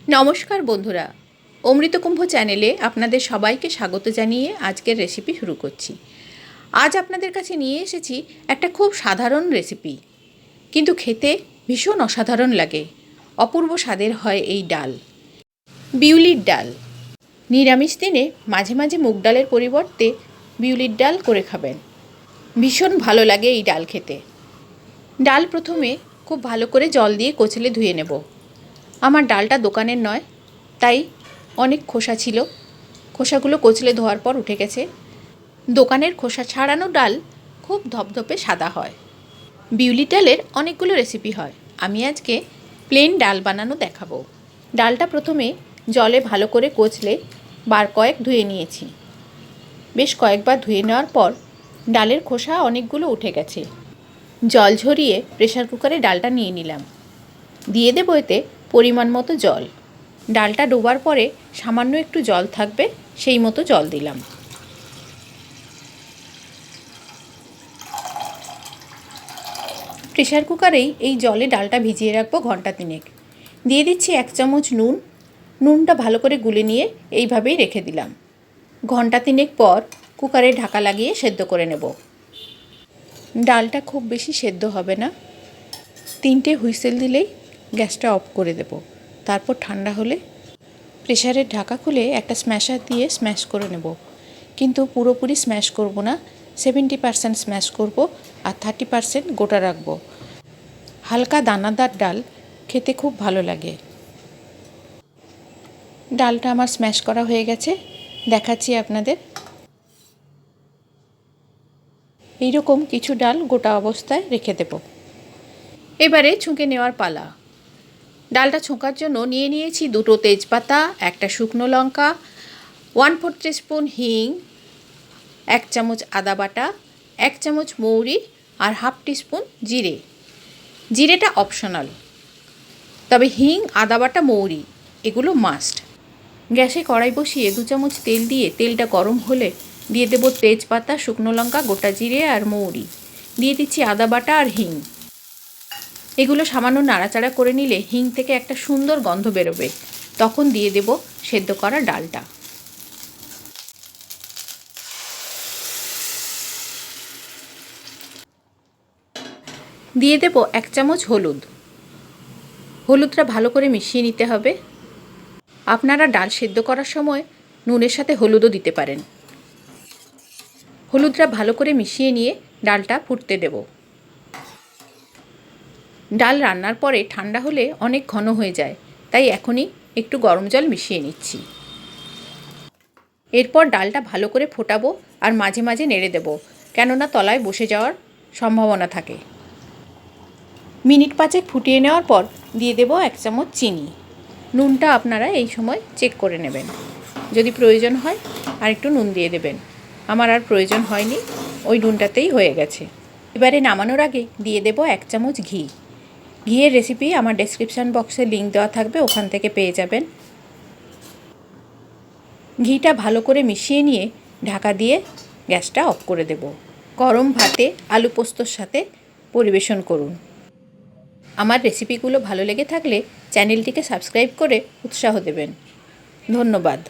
নমস্কার বন্ধুরা, অমৃত কুম্ভ চ্যানেলে আপনাদের সবাইকে স্বাগত জানিয়ে আজকের রেসিপি শুরু করছি। আজ আপনাদের কাছে নিয়ে এসেছি একটা খুব সাধারণ রেসিপি, কিন্তু খেতে ভীষণ অসাধারণ লাগে। অপূর্ব স্বাদের হয় এই ডাল, বিউলির ডাল। নিরামিষ দিনে মাঝে মাঝে মুগ ডালের পরিবর্তে বিউলির ডাল করে খাবেন, ভীষণ ভালো লাগে এই ডাল খেতে। ডাল প্রথমে খুব ভালো করে জল দিয়ে কচলে ধুয়ে নেব। আমার ডালটা দোকানের নয়, তাই অনেক খোসা ছিল, খোসাগুলো কচলে ধোয়ার পর উঠে গেছে। দোকানের খোসা ছাড়ানো ডাল খুব ধপধপে সাদা হয়। বিউলির ডালের অনেকগুলো রেসিপি হয়, আমি আজকে প্লেন ডাল বানানো দেখাবো। ডালটা প্রথমে জলে ভালো করে কচলে বার কয়েক ধুয়ে নিয়েছি। বেশ কয়েকবার ধুয়ে নেওয়ার পর ডালের খোসা অনেকগুলো উঠে গেছে। জল ঝরিয়ে প্রেসার কুকারে ডালটা নিয়ে নিলাম। দিয়ে দেবো এতে পরিমাণ মতো জল। ডালটা ডোবার পরে সামান্য একটু জল থাকবে, সেই মতো জল দিলাম। প্রেসার কুকারেই এই জলে ডালটা ভিজিয়ে রাখবো ঘন্টা তিনেক। দিয়ে দিচ্ছি 1 চামচ নুন। নুনটা ভালো করে গুলে নিয়ে এইভাবেই রেখে দিলাম। ঘন্টা তিনেক পর কুকারে ঢাকা লাগিয়ে সেদ্ধ করে নেব। ডালটা খুব বেশি সেদ্ধ হবে না, 3টে হুইসেল দিলেই গ্যাসটা অফ করে দেব। তারপর ঠান্ডা হলে প্রেসারের ঢাকা খুলে একটা স্ম্যাশার দিয়ে স্ম্যাশ করে নেব। কিন্তু পুরোপুরি স্ম্যাশ করব না, 70% স্ম্যাশ করব আর 30% গোটা রাখব। হালকা দানাদার ডাল খেতে খুব ভালো লাগে। ডালটা আমার স্ম্যাশ করা হয়ে গেছে, দেখাচ্ছি আপনাদের। এইরকম কিছু ডাল গোটা অবস্থায় রেখে দেব। এবারে ছুঁকে নেওয়ার পালা। ডালটা ছোঁকার জন্য নিয়ে নিয়েছি 2টো তেজপাতা, একটা শুকনো লঙ্কা, 1/4 টিস্পুন হিং, 1 চামচ আদা বাটা, 1 চামচ মৌরি আর 1/2 টিস্পুন জিরে। জিরেটা অপশনাল, তবে হিং, আদা বাটা, মৌরি এগুলো মাস্ট। গ্যাসে কড়াই বসিয়ে 2 চামচ তেল দিয়ে তেলটা গরম হলে দিয়ে দেব তেজপাতা, শুকনো লঙ্কা, গোটা জিরে আর মৌরি। দিয়ে দিচ্ছি আদা বাটা আর হিং। এগুলো সামান্য নাড়াচাড়া করে নিলে হিং থেকে একটা সুন্দর গন্ধ বেরোবে। তখন দিয়ে দেব সেদ্ধ করা ডালটা। দিয়ে দেব 1 চামচ হলুদ। হলুদটা ভালো করে মিশিয়ে নিতে হবে। আপনারা ডাল সেদ্ধ করার সময় নুনের সাথে হলুদও দিতে পারেন। হলুদটা ভালো করে মিশিয়ে নিয়ে ডালটা ফুটতে দেব। ডাল রান্নার পরে ঠান্ডা হলে অনেক ঘন হয়ে যায়, তাই এখনই একটু গরম জল মিশিয়ে নিচ্ছি। এরপর ডালটা ভালো করে ফোটাবো আর মাঝে মাঝে নেড়ে দেব, কেননা তলায় বসে যাওয়ার সম্ভাবনা থাকে। মিনিট 5 ফুটিয়ে নেওয়ার পর দিয়ে দেব 1 চামচ চিনি। নুনটা আপনারা এই সময় চেক করে নেবেন, যদি প্রয়োজন হয় আর একটু নুন দিয়ে দেবেন। আমার আর প্রয়োজন হয়নি, ওই নুনটাতেই হয়ে গেছে। এবারে নামানোর আগে দিয়ে দেব 1 চামচ ঘি। ঘিয়ের রেসিপি আমার ডেসক্রিপশান বক্সে লিঙ্ক দেওয়া থাকবে, ওখান থেকে পেয়ে যাবেন। ঘিটা ভালো করে মিশিয়ে নিয়ে ঢাকা দিয়ে গ্যাসটা অফ করে দেব। গরম ভাতে আলু পোস্তর সাথে পরিবেশন করুন। আমার রেসিপিগুলো ভালো লেগে থাকলে চ্যানেলটিকে সাবস্ক্রাইব করে উৎসাহ দেবেন। ধন্যবাদ।